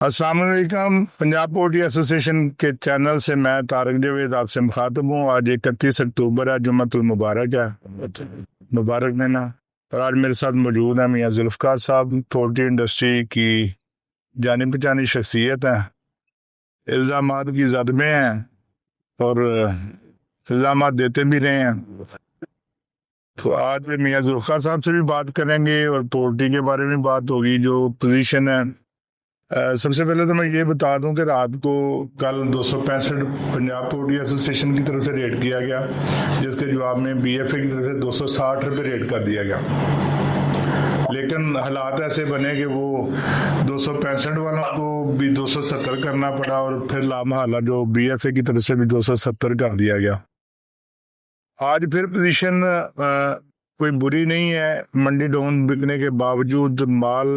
अस्सलाम वालेकुम। Punjab poultry association के चैनल से मैं तारक जावेद आपसे मुखातब हूँ। आज 31 अक्टूबर है, जुम्मतुल मुबारक है, मुबारक देना। और आज मेरे साथ मौजूद हैं मियाँ जुल्फ़कार साहब, पोल्ट्री इंडस्ट्री की जानी पहचानी शख्सियत हैं, इल्ज़ामात की ज़द में हैं और इल्ज़ामात देते भी रहे हैं। तो आज मियाँ जुल्फ़कार साहब से भी बात करेंगे और पोल्ट्री के बारे में बात होगी, जो पोजीशन है। सबसे पहले तो मैं ये बता दूं कि रात को कल 265 पंजाब पोल्ट्री एसोसिएशन की तरफ से रेड किया गया, जिसके जवाब में बीएफए की तरफ से 260 रुपये रेड कर दिया गया। लेकिन हालात ऐसे बने कि वो 265 वालों को भी 270 करना पड़ा और फिर लामहला जो बीएफए की तरफ से भी 270 कर दिया गया। आज फिर पोजीशन कोई बुरी नहीं है। मंडी डाउन बिकने के बावजूद माल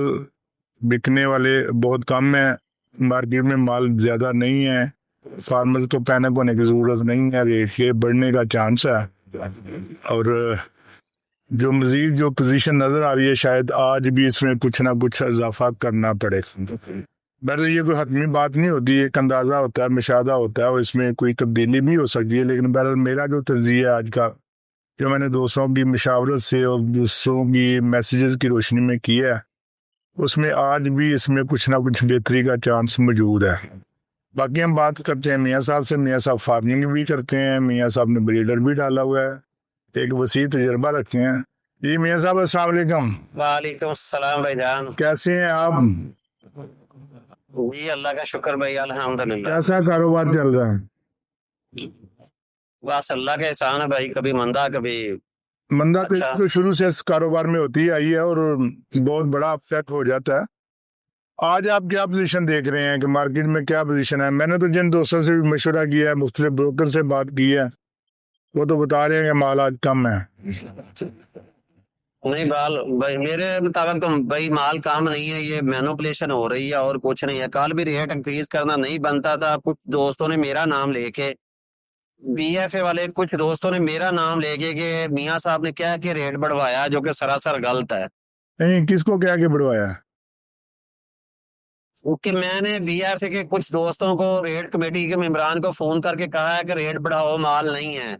बिकने वाले बहुत कम है, मार्केट में माल ज़्यादा नहीं है। फार्मर्स को पैनिक होने की ज़रूरत नहीं है, रेट के बढ़ने का चांस है। और जो मज़ीद जो पोजीशन नज़र आ रही है, शायद आज भी इसमें कुछ ना कुछ इजाफा करना पड़े। बहरहाल ये कोई हतमी बात नहीं होती, एक अंदाज़ा होता है, मुशाहदा होता है, और इसमें कोई तब्दीली भी हो सकती है। लेकिन बहरहाल मेरा जो तज़किया है आज का, जो मैंने दोस्तों की मशावरत से और दोस्तों की मैसेजेस की रोशनी में किया है, उसमें आज भी इसमें कुछ ना कुछ बेहतरी का चांस मौजूद है। बाकी हम बात करते हैं मियाँ साहब से। मियाँ साहब फार्मिंग भी करते हैं, मियाँ साहब ने ब्रीडर भी डाला हुआ है, एक वसी तजर्बा रखे हैं। जी मियाँ साहब, अस्सलाम वालेकुम। वालेकुम अस्सलाम भाईजान, कैसे हैं आप? जी अल्लाह का शुक्र भाई, अल्हम्दुलिल्लाह। कैसा कारोबार चल रहा है? बस अल्लाह का एहसान है भाई, कभी मंदा कभी मंदा अच्छा। तो शुरू से इस कारोबार में होती आई है और बहुत बड़ा अपसेट हो जाता है। आज आप क्या पोजीशन देख रहे हैं कि मार्केट में क्या पोजीशन है? मैंने तो जिन दोस्तों से भी मशवरा किया है, मुख्तलिफ ब्रोकर से बात की है, वो तो बता रहे हैं कि माल आज कम है। नहीं बाल भाई, मेरे मुताबिक तो भाई माल काम नहीं है, ये मैनिपुलेशन हो रही है और कुछ नहीं है। कल भी रेट इंक्रीज करना नहीं बनता था। कुछ दोस्तों ने मेरा नाम लेके, बीएफए वाले कुछ दोस्तों ने मेरा नाम लेके कि मियाँ साहब ने क्या कि रेट बढ़वाया, जो कि सरासर गलत है। नहीं, किसको क्या के बढ़वाया? कि मैंने बीएफए के कुछ दोस्तों को, रेट कमेटी के मेंबरान को फोन करके कहा है कि रेट बढ़ाओ, माल नहीं है,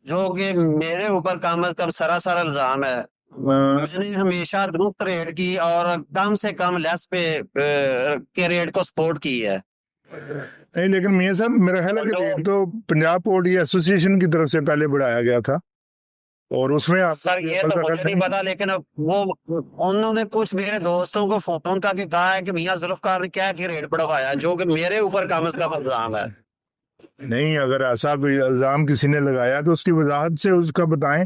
जो कि मेरे ऊपर कम अज कम सरासर इल्जाम है। मैंने हमेशा दुरुस्त रेट की और कम से कम लेस पे के रेट को सपोर्ट की है। नहीं, लेकिन मियाँ साहब मेरा ख्याल है कि रेट तो पंजाब पोल्ट्री एसोसिएशन की तरफ से पहले बढ़ाया गया था और उसमें आप सर ये तो मुझे नहीं पता, लेकिन वो उन्होंने कुछ मेरे दोस्तों को फोन करके कहा है कि मियाँ जुल्फ़कार ने क्या कि रेट बढ़वाया, जो कि मेरे ऊपर कम अज कम इल्जाम है। नहीं, अगर ऐसा कोई इल्जाम किसी ने लगाया तो उसकी वजाहत से उसका बताएं।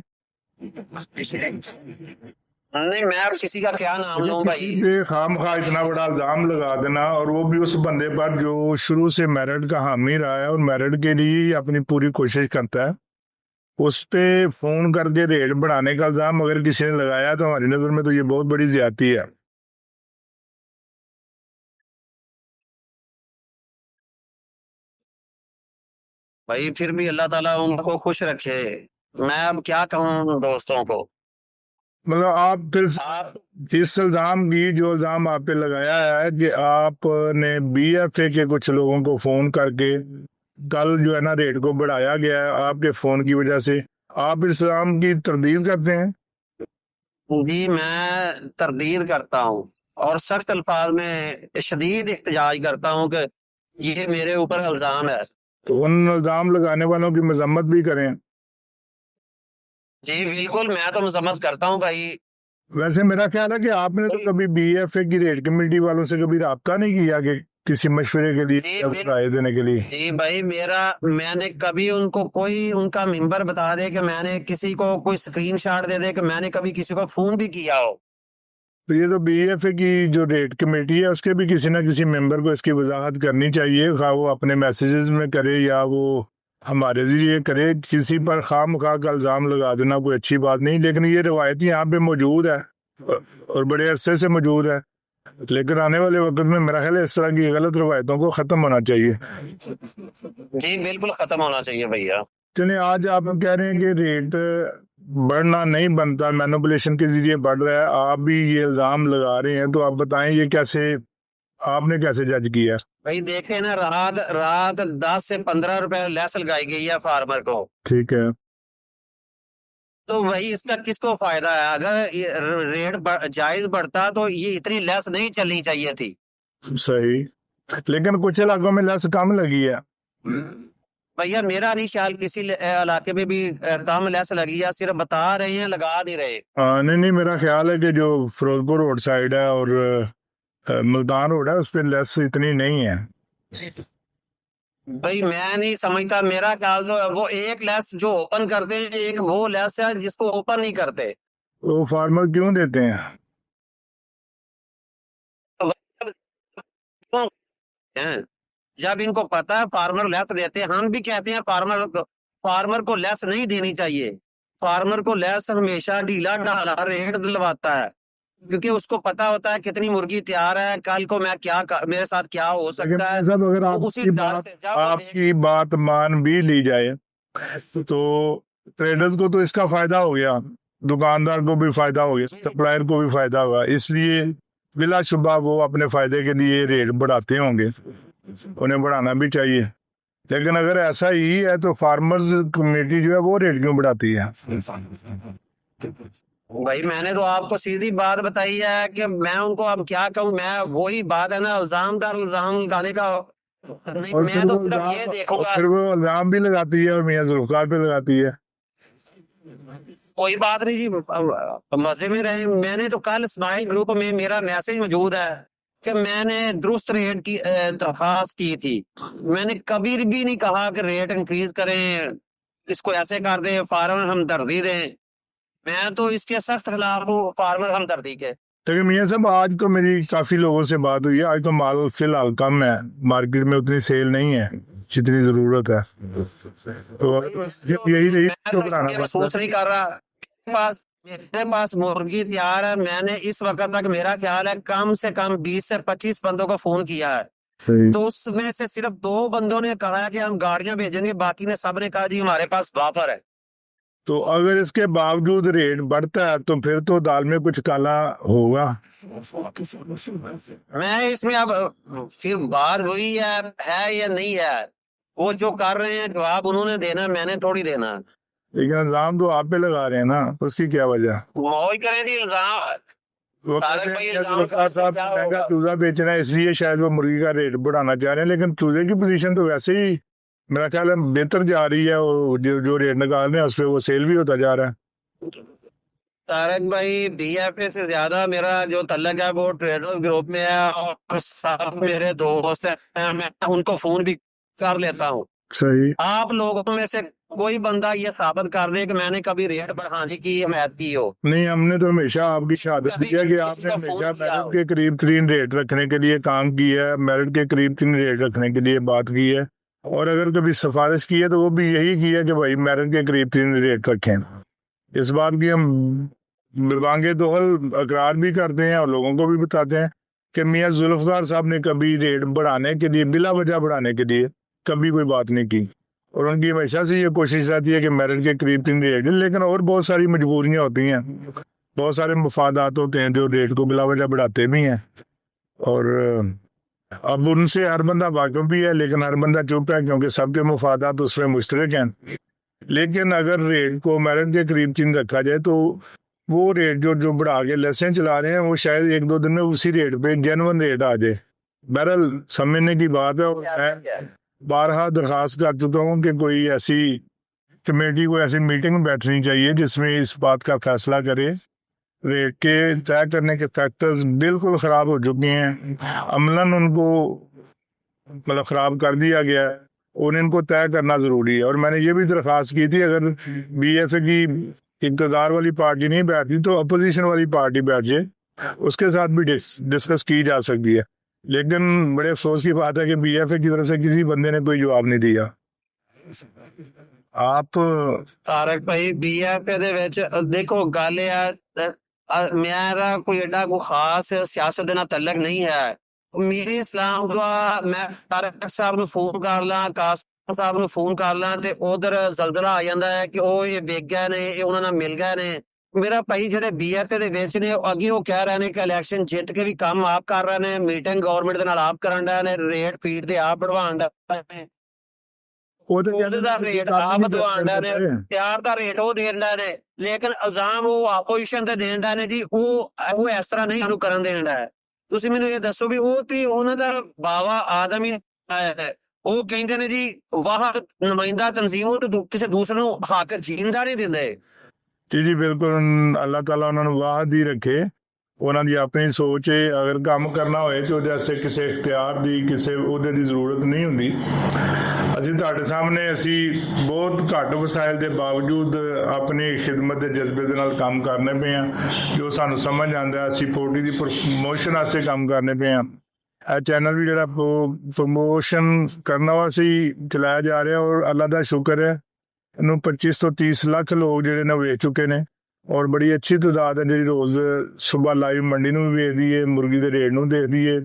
नहीं, मैं अब किसी का क्या नाम लूं भाई? पे खामखा इतना बड़ा इल्जाम लगा देना, और वो भी उस बंदे पर जो शुरू से मेरिट का हामी रहा है और मेरिट के लिए ही अपनी पूरी कोशिश करता है, उस पे फोन करके रेट बढ़ाने का इल्जाम अगर किसी ने लगाया तो हमारी नजर में तो ये बहुत बड़ी ज्यादती है। भाई फिर भी अल्लाह ताला उनको खुश रखे। मैं अब क्या कहूँ उन दोस्तों को? मतलब आप फिर आप इस इल्जाम की जो इल्जाम आप पे लगाया है कि आपने बीएफए के कुछ लोगों को फोन करके कल जो है ना रेट को बढ़ाया गया है आपके फोन की वजह से, आप इस इल्जाम की तरदीद करते हैं? जी मैं तरदीद करता हूँ और सख्त अल्फाज में शदीद एहतजाज करता हूँ कि ये मेरे ऊपर इल्जाम है। तो उन इल्जाम लगाने वालों की मजम्मत भी करें। जी बिल्कुल, मैं तो मजम्मत करता हूँ भाई। वैसे मेरा ख्याल है कि आपने तो कभी बीएफए की रेट कमेटी वालों से कभी राब्ता नहीं किया कि किसी मशवरे के लिए या राय देने के लिए? जी भाई, मैंने कभी उनको कोई उनका मेंबर बता दे कि मैंने किसी को कोई स्क्रीनशॉट दे दे कि मैंने कभी किसी को फोन भी किया हो। तो ये तो बीएफए की जो रेट कमेटी है उसके भी किसी ना किसी मेंबर को इसकी वजाहत करनी चाहिए, खा वो अपने मैसेजेस में करे या वो हमारे जरिए करे। किसी पर खामखा का इल्ज़ाम लगा देना कोई अच्छी बात नहीं, लेकिन ये रवायत यहाँ पे मौजूद है और बड़े अरसे से मौजूद है। लेकिन आने वाले वक्त में मेरा ख्याल है इस तरह की गलत रवायतों को ख़त्म होना चाहिए। जी बिल्कुल खत्म होना चाहिए भैया। चलिए, आज आप कह रहे हैं कि रेट बढ़ना नहीं बनता, मैनिपुलेशन के जरिए बढ़ रहा है, आप भी ये इल्ज़ाम लगा रहे हैं, तो आप बताएं ये कैसे آپ نے کیسے جج کیا؟ بھائی دیکھیں نا، رات 10 سے 15 روپے لیس لگائی گئی ہے فارمر کو، ٹھیک ہے، تو وہی اس کا کس کو فائدہ ہے؟ اگر یہ ریٹ جائز بڑھتا تو یہ اتنی لیس نہیں چلنی چاہیے تھی۔ صحیح، لیکن کچھ علاقوں میں لیس کم لگی ہے۔ بھیا میرا نہیں خیال کسی علاقے میں بھی کم لیس لگی ہے، صرف بتا رہے ہیں، لگا نہیں رہے۔ نہیں، میرا خیال ہے کہ جو فیروز پور روڈ سائڈ ہے اور ملتان روڈ ہے اس پہ لیس اتنی نہیں ہے۔ بھائی میں نہیں سمجھتا، میرا خیال تو وہ ایک لیس جو اوپن کرتے ہیں، ایک وہ لیس ہے جس کو اوپن نہیں کرتے۔ وہ فارمر کیوں دیتے ہیں؟ جب ان کو پتا ہے فارمر لیس دیتے ہیں، ہم بھی کہتے ہیں فارمر کو لیس نہیں دینی چاہیے۔ فارمر کو لیس ہمیشہ ڈھیلا ڈھالا ریٹ دلواتا ہے، کیونکہ اس کو پتا ہوتا ہے کتنی مرغی تیار ہے، کل کو میں میرے ساتھ کیا ہو سکتا ہے۔ صاحب اگر وہ اسی ڈر سے جب وہ آپ کی بات مان بھی لی جائے تو ٹریڈرز کو تو اس کا فائدہ ہو گیا، دکاندار کو بھی فائدہ ہو گیا، سپلائر کو بھی فائدہ ہوگا، اس لیے بلا شبہ وہ اپنے فائدے کے لیے ریٹ بڑھاتے ہوں گے، انہیں بڑھانا بھی چاہیے۔ لیکن اگر ایسا ہی ہے تو فارمرز کمیونٹی جو ہے وہ ریٹ کیوں بڑھاتی ہے؟ بھائی میں نے تو آپ کو سیدھی بات بتائی ہے کہ میں ان کو اب کیا کہوں، میں وہی بات ہے نا، الزام دار الزام لگانے کا نہیں، میں تو صرف یہ دیکھوں گا۔ پھر وہ الزام بھی لگاتی ہے اور میاں ذوالفقار پہ لگاتی ہے۔ کوئی بات نہیں جی، مزے میں رہے۔ میں نے تو کل اسماعیل گروپ میں میرا میسج موجود ہے کہ میں نے درست ریٹ کی درخواست کی تھی، میں نے کبھی بھی نہیں کہا کہ ریٹ انکریز کریں، اس کو ایسے کر دیں، فارمر ہمدردی دیں۔ میں تو اس کے سخت خلاف ہوں، فارمر ہمدردی کے۔ لیکن میاں صاحب آج تو میری کافی لوگوں سے بات ہوئی ہے، آج تو مال فی الحال کم ہے، مارکیٹ میں اتنی سیل نہیں ہے جتنی ضرورت ہے، تو یہی میں محسوس نہیں کر رہا، میرے پاس مرغی تیار ہے، میں نے اس وقت تک میرا خیال ہے کم سے کم 20 سے 25 بندوں کو فون کیا ہے، تو اس میں سے صرف 2 بندوں نے کہا ہے کہ ہم گاڑیاں بھیجیں گے، باقی نے سب نے کہا جی ہمارے پاس وافر ہے۔ تو اگر اس کے باوجود ریٹ بڑھتا ہے تو پھر تو دال میں کچھ کالا ہوگا۔ میں اس میں اب پھر بات ہوئی ہے یا نہیں ہے، وہ جو کر رہے ہیں جواب انہوں نے دینا، میں نے تھوڑی دینا۔ لیکن الزام تو آپ پہ لگا رہے ہیں نا، اس کی کیا وجہ؟ وہی کریں جی الزام، وہ کہتے ہیں کہ ذوالفقار صاحب مہنگا چوزہ بیچنا ہے اس لیے شاید وہ مرغی کا ریٹ بڑھانا چاہ رہے ہیں، لیکن چوزے کی پوزیشن تو ویسے ہی میرا خیال ہے بہتر جا رہی ہے، اور جو ریٹ نکال رہے ہیں اس پہ وہ سیل بھی ہوتا جا رہا ہے۔ طارق بھائی، بی ایف اے سے زیادہ میرا جو تعلق ہے وہ ٹریڈرز گروپ میں ہے، اور سب میرے دوست ہیں، میں ان کو فون بھی کر لیتا ہوں۔ صحیح، آپ لوگوں میں سے کوئی بندہ یہ ثابت کر دے کہ میں نے کبھی ریٹ بڑھانے کی حمایت کی ہو؟ نہیں، ہم نے تو ہمیشہ آپ کی شہادت دی ہے کہ آپ نے ہمیشہ میرٹ کے قریب ترین ریٹ رکھنے کے لیے کام کیا ہے، میرٹ کے قریب ترین ریٹ رکھنے کے لیے بات کی ہے، اور اگر کبھی سفارش کی ہے تو وہ بھی یہی کی ہے کہ بھائی میرٹ کے قریب ترین ریٹ رکھیں۔ اس بات کی ہم بانگے دہل اقرار بھی کرتے ہیں اور لوگوں کو بھی بتاتے ہیں کہ میاں ذوالفقار صاحب نے کبھی ریٹ بڑھانے کے لیے، بلا وجہ بڑھانے کے لیے کبھی کوئی بات نہیں کی، اور ان کی ہمیشہ سے یہ کوشش رہتی ہے کہ میرٹ کے قریب ترین ریٹ، لیکن اور بہت ساری مجبوریاں ہوتی ہیں، بہت سارے مفادات ہوتے ہیں جو ریٹ کو بلا وجہ بڑھاتے بھی ہیں، اور اب ان سے ہر بندہ واقف بھی ہے، لیکن ہر بندہ چپ ہے کیونکہ سب کے مفادات اس میں مشترک ہیں۔ لیکن اگر ریٹ کو میرٹ کے قریب ترین رکھا جائے تو وہ ریٹ جو بڑھا کے لیسیں چلا رہے ہیں وہ شاید 1-2 دن میں اسی ریٹ پہ جینون ریٹ آ جائے۔ بہرحال سمجھنے کی بات ہے، اور میں بارہا درخواست کر چکا ہوں کہ کوئی ایسی کمیٹی کو ایسی میٹنگ بیٹھنی چاہیے جس میں اس بات کا فیصلہ کرے۔ ریٹ کے طے کرنے کے فیکٹرز بالکل خراب ہو چکے ہیں، عملاً ان کو مطلب خراب کر دیا گیا ہے، اور ان کو طے کرنا ضروری ہے۔ اور میں نے یہ بھی درخواست کی تھی اگر بی ایف اے کی اقتدار والی پارٹی نہیں بیٹھتی تو اپوزیشن والی پارٹی بیٹھ جائے، اس کے ساتھ بھی ڈسکس کی جا سکتی ہے، لیکن بڑے افسوس کی بات ہے کہ بی ایف اے کی طرف سے کسی بندے نے کوئی جواب نہیں دیا۔ آپ طارق بھائی، بی ایف اے دے وچ دیکھو گل ہے، میرا کوئی ایڈا کوئی خاص سیاست نال تعلق نہیں ہے، میری اسلام دعا میں طارق صاحب نو فون کر لاں، قاسم صاحب نو فون کر لاں تے ادھر زلزلہ آ جاندا ہے کہ او یہ ویگ گئے نے، یہ انہاں نال مل گئے نے، ਮੇਰਾ ਭਾਈ ਜਿਹੜੇ ਬੀਐਫਏ ਦੇ ਵਿੱਚ ਨੇ ਅੱਗੇ ਉਹ ਕਹਿ ਰਹੇ ਨੇ ਕਿ ਇਲੈਕਸ਼ਨ ਜਿੱਤ ਕੇ ਵੀ ਕੰਮ ਆਪ ਕਰ ਰਹੇ ਨੇ, ਮੀਟਿੰਗ ਗਵਰਨਮੈਂਟ ਦੇ ਨਾਲ ਆਪ ਕਰਨ ਡਏ ਨੇ, ਰੇਟ ਫੀਡ ਦੇ ਆਪ ਵਧਵਾਉਣ ਡਏ ਨੇ, ਉਹਦੇ ਦਾ ਰੇਟ ਆਪ ਵਧਵਾਉਣ ਡਏ ਨੇ, ਤਿਆਰ ਦਾ ਰੇਟ ਉਹ ਦੇਣ ਡਏ ਨੇ, ਲੇਕਿਨ ਇਲਜ਼ਾਮ ਉਹ ਆਪੋਜੀਸ਼ਨ ਤੇ ਦੇਣ ਡਏ ਨੇ ਜੀ ਉਹ ਇਸ ਤਰ੍ਹਾਂ ਨਹੀਂ ਸਾਨੂੰ ਕਰਨ ਦੇਣ ਡਏ। ਤੁਸੀਂ ਮੈਨੂੰ ਇਹ ਦੱਸੋ ਵੀ ਉਹ ਤੇ ਉਹਨਾਂ ਦਾ ਬਾਵਾ ਆਦਮ ਹੀ ਹੈ, ਉਹ ਕਹਿੰਦੇ ਨੇ ਜੀ ਵਾਹ ਨੁਮਾਇੰਦਾ ਤਨਜ਼ੀਮ ਉਹ ਤੇ ਕਿਸੇ ਦੂਸਰੇ ਨੂੰ ਹੱਕ ਜੀਣ ਦਾ ਨਹੀਂ ਦਿੰਦੇ। ਜੀ ਬਿਲਕੁਲ, ਅੱਲਾਹ ਤਾਲਾ ਉਹਨਾਂ ਨੂੰ ਵਾਹ ਦੀ ਰੱਖੇ, ਉਹਨਾਂ ਦੀ ਆਪਣੀ ਸੋਚ ਹੈ। ਅਗਰ ਕੰਮ ਕਰਨਾ ਹੋਏ ਤੇ ਉਹਦੇ ਵਾਸਤੇ ਕਿਸੇ ਇਖਤਿਆਰ ਦੀ ਕਿਸੇ ਉਹਦੇ ਦੀ ਜ਼ਰੂਰਤ ਨਹੀਂ ਹੁੰਦੀ। ਅਸੀਂ ਤੁਹਾਡੇ ਸਾਹਮਣੇ ਅਸੀਂ ਬਹੁਤ ਘੱਟ ਵਸਾਇਲ ਦੇ ਬਾਵਜੂਦ ਆਪਣੀ ਖਿਦਮਤ ਦੇ ਜਜ਼ਬੇ ਦੇ ਨਾਲ ਕੰਮ ਕਰਨੇ ਪਏ ਹਾਂ। ਜੋ ਸਾਨੂੰ ਸਮਝ ਆਉਂਦਾ ਅਸੀਂ ਪੋਲਟਰੀ ਦੀ ਪ੍ਰਮੋਸ਼ਨ ਵਾਸਤੇ ਕੰਮ ਕਰਨੇ ਪਏ ਹਾਂ। ਇਹ ਚੈਨਲ ਵੀ ਜਿਹੜਾ ਪ੍ਰਮੋਸ਼ਨ ਕਰਨ ਵਾਸਤੇ ਚਲਾਇਆ ਜਾ ਰਿਹਾ, ਔਰ ਅੱਲਾਹ ਦਾ ਸ਼ੁਕਰ ਹੈ ਇਹਨੂੰ 25 ਤੋਂ 30 ਲੱਖ ਲੋਕ ਜਿਹੜੇ ਨੇ ਵੇਚ ਚੁੱਕੇ ਨੇ, ਔਰ ਬੜੀ ਅੱਛੀ ਤਾਦਾਦ ਹੈ ਜਿਹੜੀ ਰੋਜ਼ ਸੁਬਾਹ ਲਾਈਵ ਮੰਡੀ ਨੂੰ ਵੀ ਵੇਖਦੀ ਹੈ, ਮੁਰਗੀ ਦੇ ਰੇਟ ਨੂੰ ਦੇਖਦੀ ਹੈ,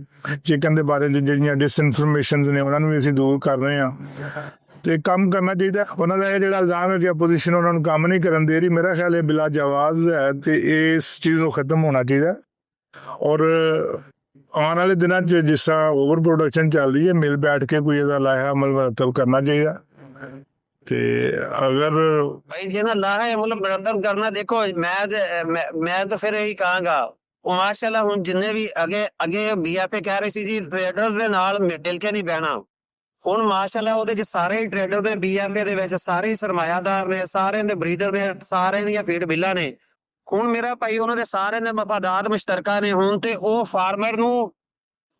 ਚਿਕਨ ਦੇ ਬਾਰੇ ਜਿਹੜੀਆਂ ਡਿਸਇਨਫੋਰਮੇਸ਼ਨਸ ਨੇ ਉਹਨਾਂ ਨੂੰ ਵੀ ਅਸੀਂ ਦੂਰ ਕਰ ਰਹੇ ਹਾਂ। ਤੇ ਕੰਮ ਕਰਨਾ ਚਾਹੀਦਾ। ਉਹਨਾਂ ਦਾ ਇਹ ਜਿਹੜਾ ਇਲਜ਼ਾਮ ਹੈ ਕਿ ਆਪੋਜੀਸ਼ਨ ਉਹਨਾਂ ਨੂੰ ਕੰਮ ਨਹੀਂ ਕਰਨ ਦੇ ਰਹੀ, ਮੇਰਾ ਖਿਆਲ ਇਹ ਬਿਲਾ ਜਵਾਜ਼ ਹੈ ਤੇ ਇਸ ਚੀਜ਼ ਨੂੰ ਖਤਮ ਹੋਣਾ ਚਾਹੀਦਾ। ਔਰ ਆਉਣ ਵਾਲੇ ਦਿਨਾਂ 'ਚ ਜਿਸ ਤਰ੍ਹਾਂ ਓਵਰ ਪ੍ਰੋਡਕਸ਼ਨ ਚੱਲ ਰਹੀ ਹੈ, ਮਿਲ ਬੈਠ ਕੇ ਕੋਈ ਇਹਦਾ ਲਾਇਆ ਅਮਲ ਮਰਤਬ ਕਰਨਾ ਚਾਹੀਦਾ। ਤੇ ਅਗਰ ਭਾਈ ਜੇ ਨਾ ਲਾਹਾ ਮਤਲਬ ਮਰਤਬ ਕਰਨਾ, ਦੇਖੋ ਮੈਂ ਤਾਂ ਫਿਰ ਇਹੀ ਕਹਾਂਗਾ ਉਹ ਮਾਸ਼ਾਅੱਲਾ ਹੁਣ ਜਿੰਨੇ ਵੀ ਅੱਗੇ ਬੀਐਫਏ ਕਹਿ ਰਹੇ ਸੀ ਜੀ ਟ੍ਰੇਡਰਸ ਦੇ ਨਾਲ ਮਿਲ ਕੇ ਨਹੀਂ ਬਹਿਣਾ, ਹੁਣ ਮਾਸ਼ਾਅੱਲਾ ਉਹਦੇ 'ਚ ਸਾਰੇ ਹੀ ਟ੍ਰੇਡਰ ਦੇ ਬੀਐਫਏ ਦੇ ਵਿੱਚ ਸਾਰੇ ਹੀ ਸਰਮਾਇਆਦਾਰ ਨੇ, ਸਾਰਿਆਂ ਦੇ ਬਰੀਡਰ ਨੇ, ਸਾਰਿਆਂ ਦੀਆਂ ਫੀਡ ਬਿੱਲਾਂ ਨੇ। ਹੁਣ ਮੇਰਾ ਭਾਈ ਉਹਨਾਂ ਦੇ ਸਾਰਿਆਂ ਦੇ ਮਫਾਦਾਤ ਮੁਸ਼ਤਰਕਾ ਨੇ। ਹੁਣ ਤੇ ਉਹ ਫਾਰਮਰ ਨੂੰ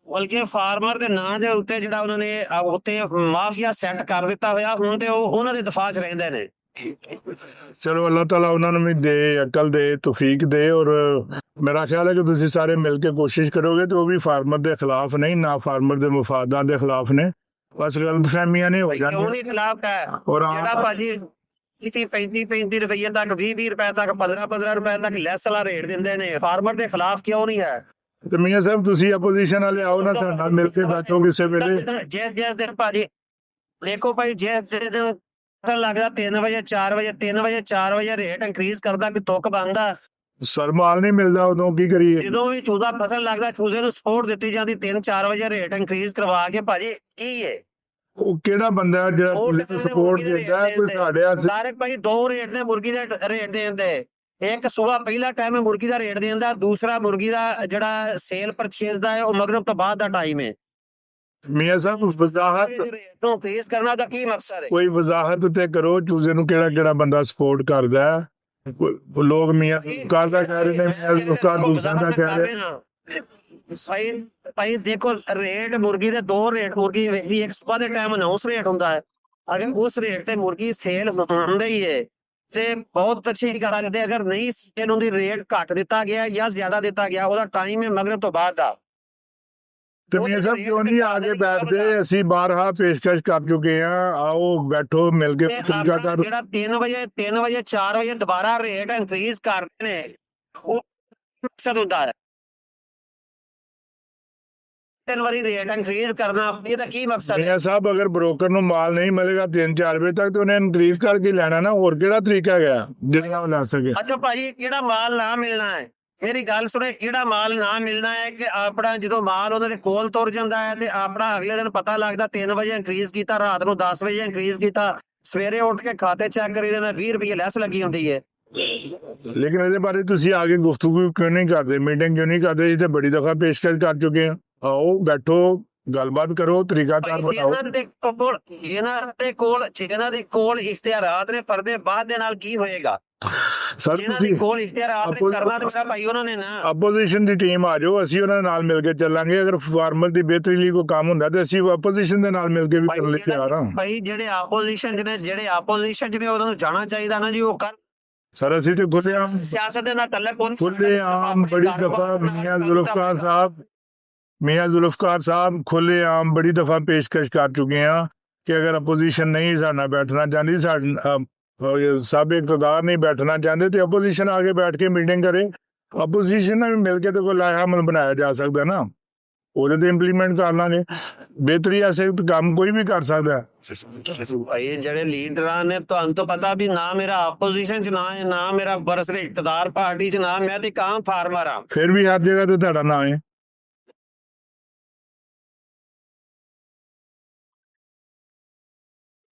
ਬਲਕਿ ਫਾਰਮਰ ਦੇ ਨਾਂ ਦੇ ਉੱਤੇ ਜਿਹੜਾ ਉਹਨਾਂ ਨੇ ਉੱਤੇ ਮਾਫੀਆ ਸੈੱਟ ਕਰ ਦਿੱਤਾ ਹੋਇਆ, ਹੁਣ ਤੇ ਉਹ ਉਹਨਾਂ ਦੇ ਦਫਾ 'ਚ ਰਹਿੰਦੇ ਨੇ। ਚਲੋ ਅੱਲਾਹ ਤਾਲਾ ਉਹਨਾਂ ਨੂੰ ਵੀ ਦੇ ਅਕਲ ਦੇ, ਤੌਫੀਕ ਦੇ। ਔਰ ਮੇਰਾ ਖਿਆਲ ਹੈ ਕਿ ਤੁਸੀਂ ਸਾਰੇ ਮਿਲ ਕੇ ਕੋਸ਼ਿਸ਼ ਕਰੋਗੇ ਤੇ ਉਹ ਵੀ ਫਾਰਮਰ ਦੇ ਖਿਲਾਫ ਨਹੀਂ, ਨਾ ਫਾਰਮਰ ਦੇ ਮਫਾਦਾਂ ਦੇ ਖਿਲਾਫ ਨੇ। ਬਸ ਗਲਤਫਹਿਮੀਆਂ ਨੇ ਹੋ ਜਾਂਦੀਆਂ। ਉਹਦੇ ਖਿਲਾਫ ਹੈ ਜਿਹੜਾ ਭਾਜੀ 35 ਰੁਪਏ ਤੱਕ 20 ਰੁਪਏ ਤੱਕ 15 ਰੁਪਏ ਤੱਕ ਲੈਸ ਵਾਲਾ ਰੇਟ ਦਿੰਦੇ ਨੇ, ਫਾਰਮਰ ਦੇ ਖਿਲਾਫ ਕਿਉਂ ਨਹੀਂ ਹੈ? ਤੇ ਮੀਆਂ ਸਾਹਿਬ ਤੁਸੀਂ ਆਪੋਜੀਸ਼ਨ ਵਾਲੇ ਆਓ ਨਾ, ਸਾਡੇ ਨਾਲ ਮਿਲ ਕੇ ਬੈਠੋ ਕਿਸੇ ਵੇਲੇ। ਜਿਸ ਦਿਨ ਭਾਜੀ ਦੇਖੋ ਭਾਈ ਜਿਸ ਦਿਨ ਲੱਗਦਾ 3 ਵਜੇ 4 ਵਜੇ ਰੇਟ ਇਨਕਰੀਜ਼ ਕਰਦਾ ਕਿ ਤੁੱਕ ਬਣਦਾ, ਸਰ ਮਾਲ ਨਹੀਂ ਮਿਲਦਾ ਉਦੋਂ ਕੀ ਕਰੀਏ? ਜਦੋਂ ਵੀ ਚੂਜ਼ਾ ਫਸਲ ਲੱਗਦਾ ਚੂਜ਼ੇ ਨੂੰ ਸਪੋਰਟ ਦਿੱਤੀ ਜਾਂਦੀ 3-4 ਵਜੇ ਰੇਟ ਇਨਕਰੀਜ਼ ਕਰਵਾ ਕੇ। ਭਾਜੀ ਕੀ ਹੈ ਉਹ ਕਿਹੜਾ ਬੰਦਾ ਜਿਹੜਾ ਸਪੋਰਟ ਦਿੰਦਾ? ਕੋਈ ਸਾਡੇ ਸਾਰੇ ਭਾਈ ਦੋ ਰੇਟ ਨੇ ਮੁਰਗੀ ਦੇ ਰੇਟ ਦੇਂਦੇ। ਇੱਕ ਸੂਆ ਪਹਿਲਾ ਟਾਈਮ ਹੈ ਮੁਰਗੀ ਦਾ ਰੇਟ ਦੇਣ ਦਾ, ਦੂਸਰਾ ਮੁਰਗੀ ਦਾ ਜਿਹੜਾ ਸੇਲ ਪਰਚੇਜ਼ ਦਾ ਹੈ ਉਹ ਮਗਰਬ ਤੋਂ ਬਾਅਦ ਦਾ ਟਾਈਮ ਹੈ। ਮੀਆਂ ਸਾਹਿਬ ਵਜ਼ਾਹਤ ਨੂੰ ਫੇਸ ਕਰਨਾ ਦਾ ਕੀ ਮਕਸਦ ਹੈ? ਕੋਈ ਵਜ਼ਾਹਤ ਤੇ ਕਰੋ ਚੂਜ਼ੇ ਨੂੰ ਕਿਹੜਾ ਬੰਦਾ ਸਪੋਰਟ ਕਰਦਾ ਹੈ। ਲੋਕ ਮੀਆਂ ਕਰਦਾ ਕਹਿ ਰਹੇ ਨੇ, ਮੀਆਂ ਕਾਰ ਦੂਸਰਾ ਦਾ ਕਹਿ ਰਹੇ। ਭਾਈ ਦੇਖੋ ਰੇਟ ਮੁਰਗੀ ਦੇ ਦੋ ਰੇਟ ਮੁਰਗੀ ਵੇਖਦੀ, ਇੱਕ ਸਵੇਰ ਦੇ ਟਾਈਮ ਅਨਾਉਂਸ ਰੇਟ ਹੁੰਦਾ ਹੈ, ਅਗਰ ਉਸ ਰੇਟ ਤੇ ਮੁਰਗੀ ਸੇਲ ਹੁੰਦੀ ਹੀ ਹੈ ਤੇ ਬਹੁਤ ਅੱਛੀ ਗੱਲ ਹੈ। ਅਗਰ ਨਹੀਂ ਸੇਲ ਹੁੰਦੀ, ਰੇਟ ਘੱਟ ਦਿੱਤਾ ਗਿਆ ਜਾਂ ਜ਼ਿਆਦਾ ਦਿੱਤਾ ਗਿਆ, ਉਹਦਾ ਟਾਈਮ ਹੈ ਮਗਰਬ ਤੋਂ ਬਾਅਦ ਦਾ। ਤੇ ਮੀਆਂ ਸਾਹਿਬ ਕਿਉਂ ਨਹੀਂ ਆ ਕੇ ਬੈਠਦੇ? ਅਸੀਂ ਬਾਰਹਾ ਪੇਸ਼ਕਸ਼ ਕਰ ਚੁੱਕੇ ਹਾਂ, ਆਓ ਬੈਠੋ ਮਿਲ ਕੇ। ਜਿਹੜਾ 3 ਵਜੇ 4 ਵਜੇ ਦੁਬਾਰਾ ਰੇਟ ਇਨਕਰੀਜ਼ ਕਰਦੇ ਨੇ, ਉਹ ਮਕਸਦ ਹੁੰਦਾ ਹੈ 3 ਵਾਰੀ ਰੇਟ ਇਨਕਰੀਜ਼ ਕਰਨਾ, ਇਹਦਾ ਕੀ ਮਕਸਦ ਹੈ? ਮੀਆਂ ਸਾਹਿਬ ਅਗਰ ਬ੍ਰੋਕਰ ਨੂੰ ਮਾਲ ਨਹੀਂ ਮਿਲੇਗਾ 3-4 ਵਜੇ ਤੱਕ ਤੇ ਉਹਨੇ ਇਨਕਰੀਜ਼ ਕਰਕੇ ਲੈਣਾ ਨਾ, ਹੋਰ ਕਿਹੜਾ ਤਰੀਕਾ ਹੈਗਾ ਜਿਹਦਾ ਉਹ ਲੈ ਸਕੇ? ਅੱਛਾ ਭਾਜੀ ਕਿਹੜਾ ਮਾਲ ਨਾ ਮਿਲਣਾ ਹੈ, ਮੇਰੀ ਗੱਲ ਸੁਣੇ, ਕਿਹੜਾ ਮਾਲ ਨਾ ਮਿਲਣਾ ਹੈ ਕਿ ਆਪਣਾ ਜਦੋਂ ਮਾਲ ਉਹਨਾਂ ਦੇ ਕੋਲ ਤੁਰ ਜਾਂਦਾ ਹੈ ਤੇ ਆਪਣਾ ਅਗਲੇ ਦਿਨ ਪਤਾ ਲੱਗਦਾ 3 ਵਜੇ ਇਨਕਰੀਜ਼ ਕੀਤਾ, ਰਾਤ ਨੂੰ 10 ਵਜੇ ਇਨਕਰੀਜ਼ ਕੀਤਾ, ਸਵੇਰੇ ਉੱਠ ਕੇ ਖਾਤੇ ਚੈੱਕ ਕਰੀ ਦੇਣਾ 20 ਰੁਪਏ ਲੈਸ ਲੱਗੀ ਹੁੰਦੀ ਹੈ। ਲੇਕਿਨ ਇਹਦੇ ਬਾਰੇ ਤੁਸੀਂ ਆਗੇ ਗੁਫ਼ਤਗੂ ਕਿਉਂ ਨਹੀਂ ਕਰਦੇ, ਮੀਟਿੰਗ ਕਿਉਂ ਨਹੀਂ ਕਰਦੇ? ਇਹ ਤਾਂ ਬੜੀ ਦਫਾ ਪੇਸ਼ਕਸ਼ ਕਰ ਚੁੱਕੇ ਹਾਂ। ਆਓ ਬੈਠੋ, ਗੱਲਬਾਤ ਕਰੋ, ਤਰੀਕਾਕਾਰ ਬਣਾਓ। ਜਿਹਨਾਂ ਦੇ ਕੋਲ ਇਖਤਿਆਰਾਤ ਨੇ ਪਰਦੇ ਬਾਅਦ ਦੇ ਨਾਲ ਕੀ ਹੋਏਗਾ? ਸਰ ਤੁਸੀਂ ਆਪੋਜੀਸ਼ਨ ਦੀ ਟੀਮ ਆ ਜਾਓ, ਅਸੀਂ ਉਹਨਾਂ ਨਾਲ ਮਿਲ ਕੇ ਚੱਲਾਂਗੇ। ਅਗਰ ਫਾਰਮਰ ਦੀ ਬਿਹਤਰੀ ਲਈ ਕੋਈ ਕੰਮ ਹੁੰਦਾ ਤੇ ਅਸੀਂ ਆਪੋਜੀਸ਼ਨ ਦੇ ਨਾਲ ਮਿਲ ਕੇ ਵੀ ਕਰਨ ਲਈ ਤਿਆਰ ਹਾਂ। ਭਾਈ ਜਿਹੜੇ ਆਪੋਜੀਸ਼ਨ ਚ ਨੇ ਉਹਨਾਂ ਨੂੰ ਜਾਣਾ ਚਾਹੀਦਾ ਨਾ ਜੀ, ਉਹ ਕਰ। ਸਰ ਅਸੀਂ ਤੇ ਖੁੱਲ੍ਹੇਆਮ ਸਿਆਸਤ ਦੇ ਨਾਲ ਖੁੱਲ੍ਹੇਆਮ ਬੜੀ ਦਫਾ ਮੀਆਂ ਜ਼ੁਲਫਕਾਰ ਸਾਹਿਬ ਖੁੱਲ੍ਹੇਆਮ ਬੜੀ ਦਫਾ ਪੇਸ਼ਕਸ਼ ਕਰ ਚੁੱਕੇ ਹਾਂ ਕਿ ਅਗਰ ਆਪੋਜੀਸ਼ਨ ਨਹੀਂ ਸਾਡੇ ਨਾਲ ਬੈਠਣਾ ਚਾਹੁੰਦੀ, ਸਭ ਇਕਤਦਾਰ ਨਹੀਂ ਬੈਠਣਾ ਚਾਹੁੰਦੇ ਤੇ ਆਪੋਜੀਸ਼ਨ ਆ ਕੇ ਬੈਠ ਕੇ ਮੀਟਿੰਗ ਕਰੇ। ਆਪੋਜੀਸ਼ਨ ਨਾਲ ਵੀ ਮਿਲ ਕੇ ਤੇ ਕੋਈ ਲਾਇਆ ਅਮਲ ਬਣਾਇਆ ਜਾ ਸਕਦਾ ਨਾ। ਉਹਦੇ ਤੇ ਇੰਪਲੀਮੈਂਟ ਕਰ ਲਾਂਗੇ। ਬਿਹਤਰੀ ਐਸੇ ਕੰਮ ਕੋਈ ਵੀ ਕਰ ਸਕਦਾ ਹੈ। ਭਾਈ ਜਿਹੜੇ ਲੀਡਰਾਂ ਨੇ, ਤੁਹਾਨੂੰ ਤਾਂ ਪਤਾ ਵੀ ਨਾ ਮੇਰਾ ਆਪੋਜੀਸ਼ਨ ਚ ਨਾ ਹੈ, ਨਾ ਮੇਰਾ ਬਰਸਰੇ ਇਕਤਦਾਰ ਪਾਰਟੀ ਚ, ਨਾ ਮੈਂ ਤੇ ਕਾਂ ਫਾਰਮਰ ਆ। ਫਿਰ ਵੀ ਹਰ ਜਗ੍ਹਾ ਤੇ ਤੁਹਾਡਾ ਨਾਂ ਹੈ।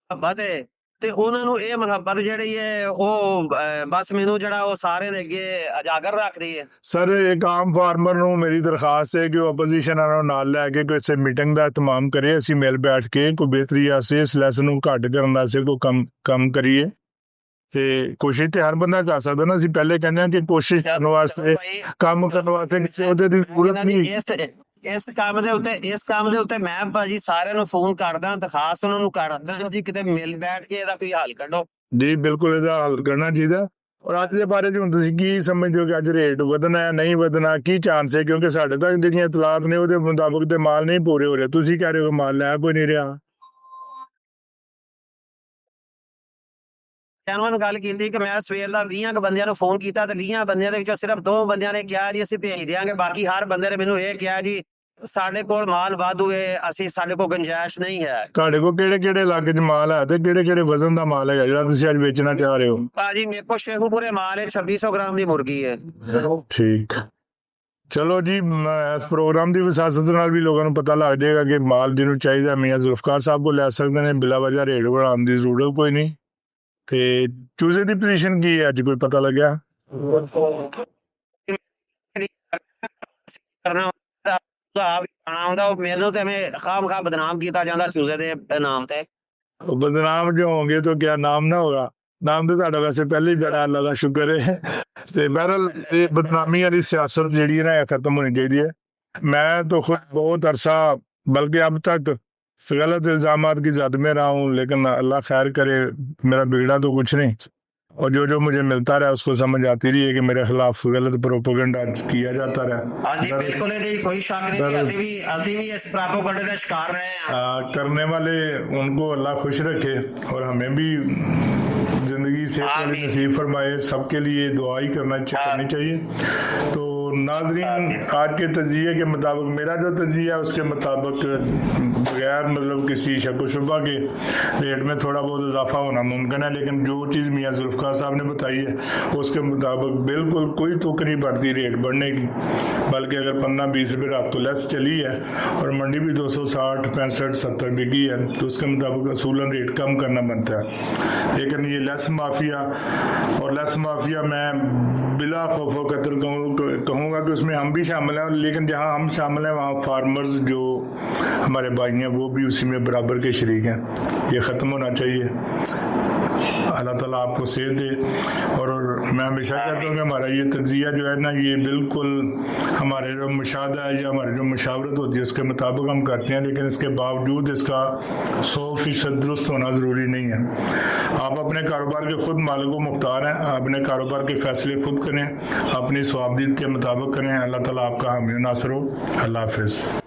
ਮੁਹੱਬਤ ਹੈ ਤੇ ਉਹਨਾਂ ਨੂੰ ਇਹ ਮੁਹੱਬਤ ਜਿਹੜੀ ਹੈ ਉਹ ਬਸ ਮੈਨੂੰ ਜਿਹੜਾ ਉਹ ਸਾਰੇ ਦੇ ਅੱਗੇ ਉਜਾਗਰ ਰੱਖਦੀ ਹੈ। ਸਰ ਇੱਕ ਆਮ ਫਾਰਮਰ ਨੂੰ ਮੇਰੀ ਦਰਖਾਸਤ ਹੈ ਕਿ ਉਹ ਆਪੋਜੀਸ਼ਨ ਨੂੰ ਨਾਲ ਲੈ ਕੇ ਕਿਸੇ ਮੀਟਿੰਗ ਦਾ ਇਤਮਾਮ ਕਰੇ, ਅਸੀਂ ਮਿਲ ਬੈਠ ਕੇ ਕੋਈ ਬਿਹਤਰੀ ਵਾਸਤੇ ਇਸ ਲੈਸਨ ਨੂੰ ਘੱਟ ਕਰਨ ਵਾਸਤੇ ਕੋਈ ਕੰਮ ਕਰੀਏ। ਤੇ ਕੋਸ਼ਿਸ਼ ਤੇ ਹਰ ਬੰਦਾ ਕਰ ਸਕਦਾ ਨਾ। ਅਸੀਂ ਪਹਿਲੇ ਕਹਿੰਦੇ ਹਾਂ ਕਿ ਕੋਸ਼ਿਸ਼ ਕਰਨ ਵਾਸਤੇ, ਕੰਮ ਕਰਨ ਵਾਸਤੇ ਕਿਸੇ ਉਹਦੇ ਦੀ ਜ਼ਰੂਰਤ ਨਹੀਂ। ਇਸ ਕੰਮ ਦੇ ਉੱਤੇ ਮੈਂ ਭਾਜੀ ਸਾਰਿਆਂ ਨੂੰ ਫੋਨ ਕਰਦਾ, ਦਰਖਾਸਤ ਉਹਨਾਂ ਨੂੰ ਕਰਦਾ ਜੀ ਕਿਤੇ ਮਿਲ ਬੈਠ ਕੇ ਇਹਦਾ ਕੋਈ ਹੱਲ ਕੱਢੋ। ਜੀ ਬਿਲਕੁਲ ਇਹਦਾ ਹੱਲ ਕਰਨਾ ਚਾਹੀਦਾ। ਔਰ ਅੱਜ ਦੇ ਬਾਰੇ 'ਚ ਹੁਣ ਤੁਸੀਂ ਕੀ ਸਮਝਦੇ ਹੋ ਕਿ ਅੱਜ ਰੇਟ ਵਧਣਾ ਹੈ, ਨਹੀਂ ਵਧਣਾ, ਕੀ ਚਾਂਸ ਹੈ? ਕਿਉਂਕਿ ਸਾਡੇ ਤੱਕ ਜਿਹੜੀਆਂ ਇਤਲਾਤ ਨੇ ਉਹਦੇ ਮੁਤਾਬਕ ਤੇ ਮਾਲ ਨਹੀਂ ਪੂਰੇ ਹੋ ਰਹੇ। ਤੁਸੀਂ ਕਹਿ ਰਹੇ ਹੋ ਮਾਲ ਲੈ ਕੋਈ ਨਹੀਂ ਰਿਹਾ। ਨੂੰ ਗੱਲ ਕੀਤੀ ਕਿ ਮੈਂ ਸਵੇਰ ਦਾ 20 ਬੰਦਿਆਂ ਨੂੰ ਫੋਨ ਕੀਤਾ ਤੇ 20 ਬੰਦਿਆਂ ਦੇ ਵਿੱਚੋਂ ਸਿਰਫ 2 ਬੰਦਿਆਂ ਨੇ ਕਿਹਾ ਜੀ ਅਸੀਂ ਭੇਜ ਦਿਆਂਗੇ। ਬਾਕੀ ਹਰ ਬੰਦੇ ਨੇ ਮੈਨੂੰ ਇਹ ਕਿਹਾ ਜੀ ਸਾਡੇ ਕੋਲ ਮਾਲ ਵਾਧੂ ਹੈ, ਸਾਡੇ ਕੋਲ ਗੁੰਜਾਇਸ਼ ਨਹੀਂ ਹੈ। ਤੁਹਾਡੇ ਕੋਲ ਕਿਹੜੇ ਇਲਾਕੇ 'ਚ ਮਾਲ ਹੈ ਤੇ ਕਿਹੜੇ ਵਜ਼ਨ ਦਾ ਮਾਲ ਹੈ ਜਿਹੜਾ ਤੁਸੀਂ ਅੱਜ ਵੇਚਣਾ ਚਾਹ ਰਹੇ ਹੋ? ਭਾਜੀ ਮੇਰੇ ਕੋਲ ਸ਼ੇਖੂਪੁਰੇ ਮਾਲ ਹੈ, 2600 ਗ੍ਰਾਮ ਦੀ ਮੁਰਗੀ ਹੈ। ਠੀਕ, ਚਲੋ ਜੀ। ਇਸ ਪ੍ਰੋਗਰਾਮ ਦੀ ਵਿਸਾਸਤ ਨਾਲ ਵੀ ਲੋਕਾਂ ਨੂੰ ਪਤਾ ਲੱਗ ਜਾਏਗਾ ਕਿ ਮਾਲ ਜਿਹਨੂੰ ਚਾਹੀਦਾ ਮੀਆਂ ਜ਼ੁਲਫਕਾਰ ਸਾਹਿਬ ਕੋਲ ਲੈ ਸਕਦੇ ਨੇ। ਬਿਲਾ ਵਜ੍ਹਾ ਰੇਟ बढ़ाਉਣ ਦੀ ਜ਼ਰੂਰਤ ਕੋਈ ਨਹੀਂ। ਤੇ ਚੂਜ਼ੇ ਦੀ ਪੋਜੀਸ਼ਨ ਕੀ ਹੈ ਅੱਜ ਕੋਈ ਪਤਾ ਲੱਗਿਆ? ਮੈਨੂੰ ਤੇ ਮੈਂ ਖਾਮ ਬਦਨਾਮ ਕੀਤਾ ਜਾਂਦਾ ਚੂਜ਼ੇ ਦੇ ਨਾਮ ਤੇ। ਬਦਨਾਮ ਜੋ ਹੋंगे तो क्या नाम ना होगा? नाम तो ਤੁਹਾਡਾ ਵੈਸੇ ਪਹਿਲੇ ਹੀ ਬੜਾ, ਅੱਲਾ ਦਾ ਸ਼ੁਕਰ ਹੈ। ਤੇ ਬਹਰਹਾਲ ਇਹ ਬਦਨਾਮੀ ਵਾਲੀ ਸਿਆਸਤ ਜਿਹੜੀ ਹੈ ਨਾ ਖਤਮ ਹੋਣੀ ਚਾਹੀਦੀ है। मैं तो खुद बहुत अरसा, बल्कि अब तक गलत इल्ज़ामात की जद में रहा हूँ, लेकिन अल्लाह खैर करे, मेरा बिगड़ा तो कुछ नहीं। और जो मुझे मिलता रहा उसको समझ आती रही है कि मेरे खिलाफ गलत प्रोपेगेंडा किया जाता रहा। बिल्कुल कोई शक नहीं, अभी भी इस प्रोपेगेंडे का शिकार रहे हैं। करने वाले उनको अल्लाह खुश रखे और हमें भी जिंदगी से नसीब फरमाए। सबके लिए दुआ ही करनी चाहिए। तो नाजरीन, आज के तजिए के मुताबिक, मेरा जो तजिया है उसके मुताबिक बगैर मतलब किसी शक शुबा के रेट में थोड़ा बहुत इजाफा होना मुमकिन है। लेकिन जो चीज़ मियाँ जुल्फ़कार साहब ने बताई है उसके मुताबिक बिल्कुल कोई तुक नहीं बढ़ती रेट बढ़ने की। बल्कि अगर 15-20 रुपये रात को लेस चली है और मंडी भी 260, 65, 70 बिकी है तो उसके मुताबिक असूलन रेट कम करना बनता है। लेकिन ये लेस माफिया, और लेस माफिया मैं बिला खौफ कतर कहूँगा कि उसमें हम भी शामिल हैं। लेकिन जहाँ हम शामिल हैं वहाँ फार्मर्स जो हमारे भाई हैं वो भी उसी में बराबर के शरीक हैं। ये ख़त्म होना चाहिए। अल्लाह ताला आपको सेहत दे। और मैं हमेशा कहता हूँ कि हमारा ये तजिया जो है ना, ये बिल्कुल हमारे जो मुशाहदा है या हमारी जो मशावरत होती है उसके मुताबिक हम करते हैं। लेकिन इसके बावजूद इसका 100% दुरुस्त होना ज़रूरी नहीं है। आप अपने कारोबार के खुद मालिक मुख्तार हैं। अपने कारोबार के फ़ैसले खुद करें, अपनी स्वाबदीद के मुताबिक करें। अल्लाह ताला आपका हामी नासर हो। अल्लाह हाफ़िज़।